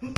How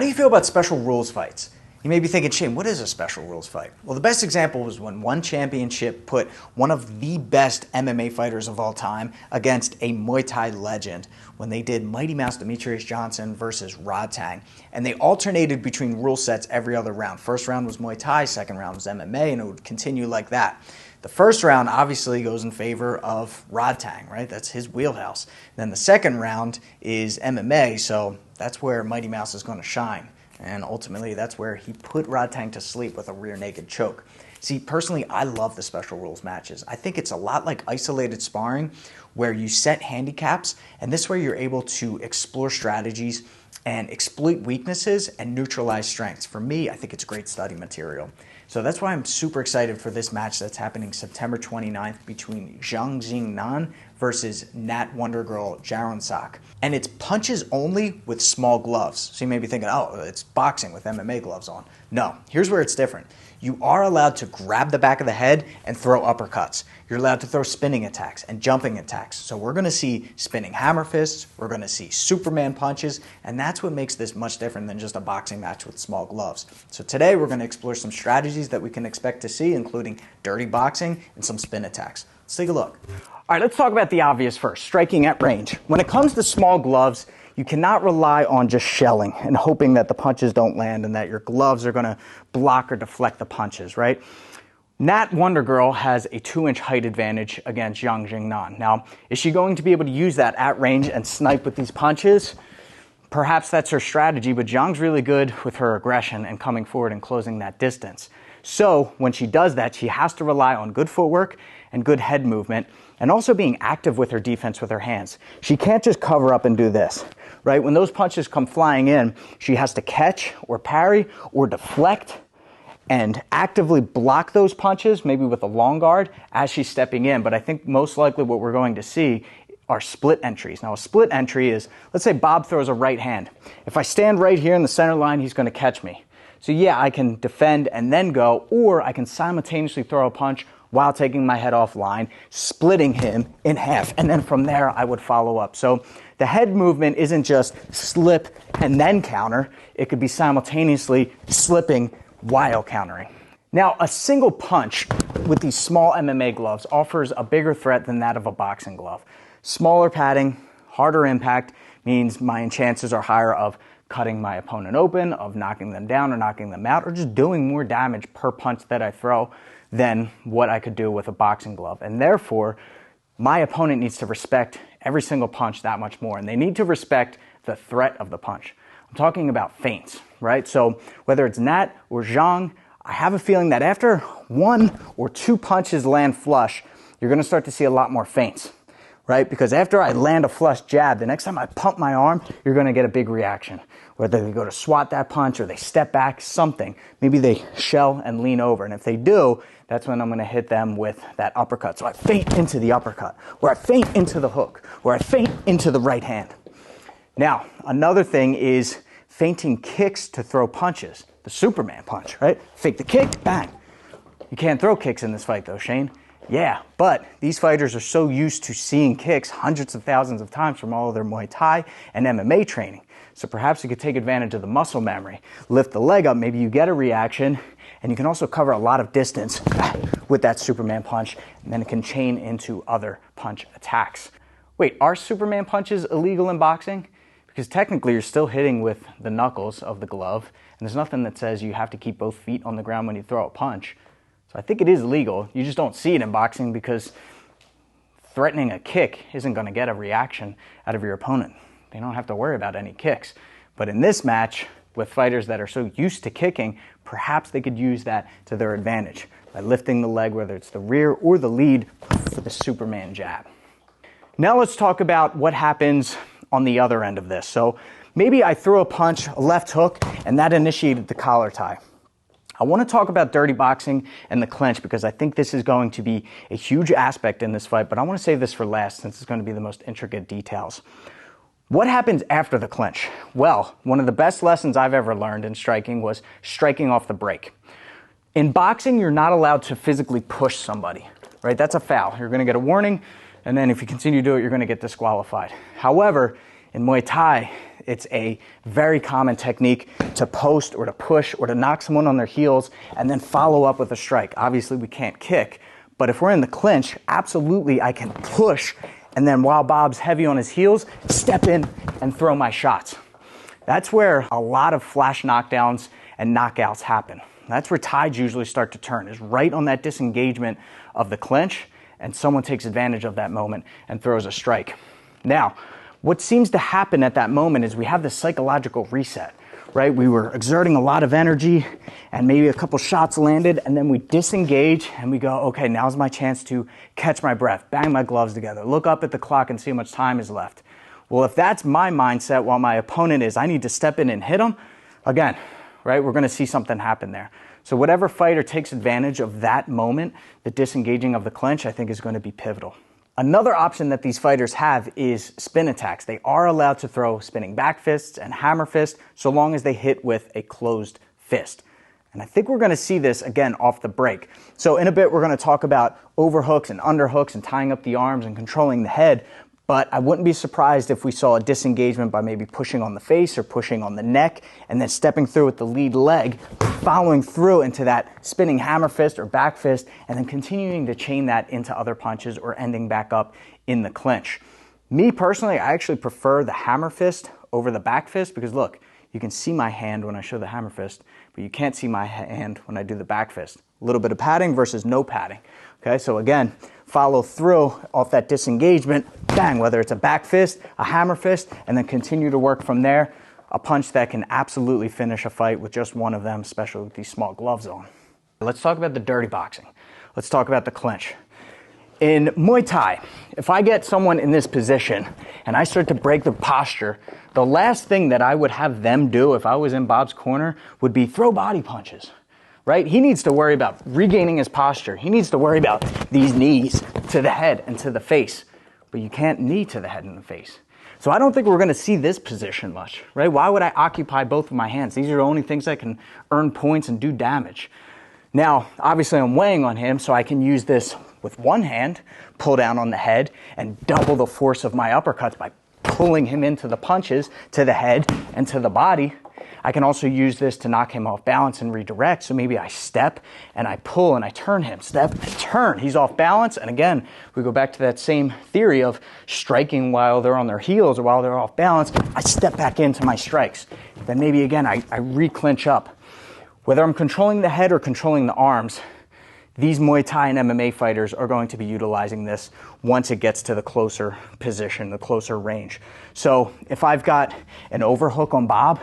do you feel about special rules fights? You may be thinking, Shane, what is a special rules fight? Well, the best example was when one championship put one of the best MMA fighters of all time against a Muay Thai legend when they did Mighty Mouse Demetrius Johnson versus Rodtang. And they alternated between rule sets every other round. First round was Muay Thai, second round was MMA, and it would continue like that. The first round obviously goes in favor of Rodtang, right? That's his wheelhouse. Then the second round is MMA, so that's where Mighty Mouse is going to shine. And ultimately, that's where he put Rodtang to sleep with a rear naked choke. See, personally, I love the special rules matches. I think it's a lot like isolated sparring where you set handicaps, and this way you're able to explore strategies and exploit weaknesses and neutralize strengths. For me, I think it's great study material. So that's why I'm super excited for this match that's happening September 29th between Xiong versus Nat Wondergirl Jaroonsak. And it's punches only with small gloves. So you may be thinking, oh, it's boxing with MMA gloves on. No, here's where it's different. You are allowed to grab the back of the head and throw uppercuts. You're allowed to throw spinning attacks and jumping attacks. So we're going to see spinning hammer fists, we're going to see Superman punches, and that's what makes this much different than just a boxing match with small gloves. So today we're going to explore some strategies that we can expect to see, including dirty boxing and some spin attacks. Let's take a look. All right, let's talk about the obvious first, striking at range. When it comes to small gloves, you cannot rely on just shelling and hoping that the punches don't land and that your gloves are going to block or deflect the punches, right? Nat Wondergirl has a 2-inch height advantage against Xiong. Now, is she going to be able to use that at range and snipe with these punches? Perhaps that's her strategy, but Xiong's really good with her aggression and coming forward and closing that distance. So when she does that, she has to rely on good footwork and good head movement, and also being active with her defense with her hands. She can't just cover up and do this, right? When those punches come flying in, she has to catch or parry or deflect and actively block those punches, maybe with a long guard, as she's stepping in. But I think most likely what we're going to see are split entries. Now, a split entry is, let's say Bob throws a right hand. If I stand right here in the center line, he's going to catch me. So yeah, I can defend and then go, or I can simultaneously throw a punch while taking my head offline, splitting him in half, and then from there I would follow up. So the head movement isn't just slip and then counter, it could be simultaneously slipping while countering. Now, a single punch with these small MMA gloves offers a bigger threat than that of a boxing glove. Smaller padding, harder impact means my chances are higher of cutting my opponent open, of knocking them down or knocking them out, or just doing more damage per punch that I throw than what I could do with a boxing glove. And therefore, my opponent needs to respect every single punch that much more, and they need to respect the threat of the punch. I'm talking about feints, right? So whether it's Nat or Xiong, I have a feeling that after 1 or 2 punches land flush, you're going to start to see a lot more feints, right? Because after I land a flush jab, the next time I pump my arm, you're going to get a big reaction. Whether they go to swat that punch or they step back, something. Maybe they shell and lean over. And if they do, that's when I'm going to hit them with that uppercut. So I feint into the uppercut, or I feint into the hook, or I feint into the right hand. Now, another thing is feinting kicks to throw punches. The Superman punch, right? Fake the kick, bang. You can't throw kicks in this fight though, Shane. Yeah, but these fighters are so used to seeing kicks hundreds of thousands of times from all of their Muay Thai and MMA training. So perhaps you could take advantage of the muscle memory. Lift the leg up, maybe you get a reaction, and you can also cover a lot of distance with that Superman punch, and then it can chain into other punch attacks. Wait, are Superman punches illegal in boxing? Because technically you're still hitting with the knuckles of the glove, and there's nothing that says you have to keep both feet on the ground when you throw a punch. So I think it is legal. You just don't see it in boxing because threatening a kick isn't going to get a reaction out of your opponent. They don't have to worry about any kicks. But in this match, with fighters that are so used to kicking, perhaps they could use that to their advantage by lifting the leg, whether it's the rear or the lead, for the Superman jab. Now let's talk about what happens on the other end of this. So maybe I threw a punch, a left hook, and that initiated the collar tie. I want to talk about dirty boxing and the clinch because I think this is going to be a huge aspect in this fight, but I want to save this for last since it's going to be the most intricate details. What happens after the clinch? Well, one of the best lessons I've ever learned in striking was striking off the break. In boxing, you're not allowed to physically push somebody, right? That's a foul. You're going to get a warning. And then if you continue to do it, you're going to get disqualified. However, in Muay Thai, it's a very common technique to post or to push or to knock someone on their heels and then follow up with a strike. Obviously, we can't kick, but if we're in the clinch, absolutely I can push, and then while Bob's heavy on his heels, step in and throw my shots. That's where a lot of flash knockdowns and knockouts happen. That's where tides usually start to turn, is right on that disengagement of the clinch, and someone takes advantage of that moment and throws a strike. Now, what seems to happen at that moment is we have this psychological reset, right? We were exerting a lot of energy and maybe a couple shots landed, and then we disengage and we go, okay, now's my chance to catch my breath, bang my gloves together, look up at the clock and see how much time is left. Well, if that's my mindset while my opponent is, I need to step in and hit him, again, right, we're gonna see something happen there. So whatever fighter takes advantage of that moment, the disengaging of the clinch, I think is gonna be pivotal. Another option that these fighters have is spin attacks. They are allowed to throw spinning back fists and hammer fists so long as they hit with a closed fist. And I think we're going to see this again off the break. So in a bit, we're going to talk about overhooks and underhooks and tying up the arms and controlling the head. But I wouldn't be surprised if we saw a disengagement by maybe pushing on the face or pushing on the neck and then stepping through with the lead leg, following through into that spinning hammer fist or back fist, and then continuing to chain that into other punches or ending back up in the clinch. Me personally, I actually prefer the hammer fist over the back fist because look, you can see my hand when I show the hammer fist, but you can't see my hand when I do the back fist. A little bit of padding versus no padding. Okay, so again, follow through off that disengagement, bang, whether it's a back fist, a hammer fist, and then continue to work from there. A punch that can absolutely finish a fight with just one of them, especially with these small gloves on. Let's talk about the dirty boxing. Let's talk about the clinch. In Muay Thai, if I get someone in this position and I start to break the posture, the last thing that I would have them do if I was in Bob's corner would be throw body punches. Right? He needs to worry about regaining his posture. He needs to worry about these knees to the head and to the face. But you can't knee to the head and the face. So I don't think we're going to see this position much, right? Why would I occupy both of my hands? These are the only things that can earn points and do damage. Now, obviously I'm weighing on him, so I can use this with one hand, pull down on the head, and double the force of my uppercuts by pulling him into the punches to the head and to the body. I can also use this to knock him off balance and redirect. So maybe I step and I pull and I turn him, step and turn. He's off balance. And again, we go back to that same theory of striking while they're on their heels or while they're off balance. I step back into my strikes. Then maybe again, I re-clinch up. Whether I'm controlling the head or controlling the arms, these Muay Thai and MMA fighters are going to be utilizing this once it gets to the closer position, the closer range. So if I've got an overhook on Bob,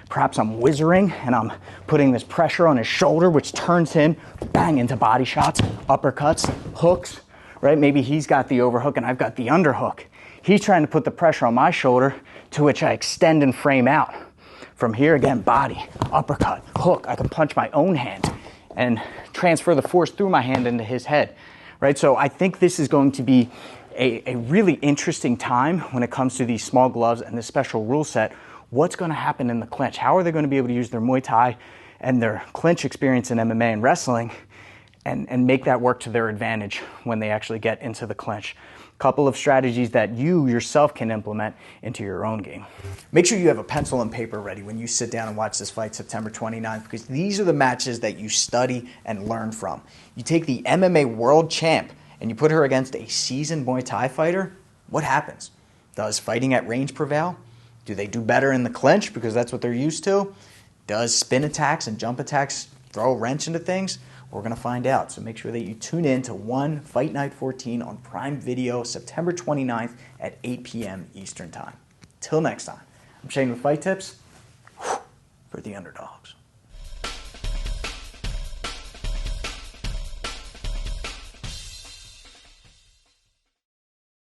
perhaps I'm whizzering and I'm putting this pressure on his shoulder, which turns him bang into body shots, uppercuts, hooks, right? Maybe he's got the overhook and I've got the underhook. He's trying to put the pressure on my shoulder, to which I extend and frame out. From here, again, body, uppercut, hook. I can punch my own hand and transfer the force through my hand into his head, right? So I think this is going to be a really interesting time when it comes to these small gloves and this special rule set. What's going to happen in the clinch? How are they going to be able to use their Muay Thai and their clinch experience in MMA and wrestling and make that work to their advantage when they actually get into the clinch? A couple of strategies that you yourself can implement into your own game. Make sure you have a pencil and paper ready when you sit down and watch this fight September 29th, because these are the matches that you study and learn from. You take the MMA world champ and you put her against a seasoned Muay Thai fighter, what happens? Does fighting at range prevail? Do they do better in the clinch because that's what they're used to? Does spin attacks and jump attacks throw a wrench into things? We're going to find out. So make sure that you tune in to One Fight Night 14 on Prime Video September 29th at 8 p.m. Eastern Time. Till next time, I'm Shane with Fight Tips for the underdogs.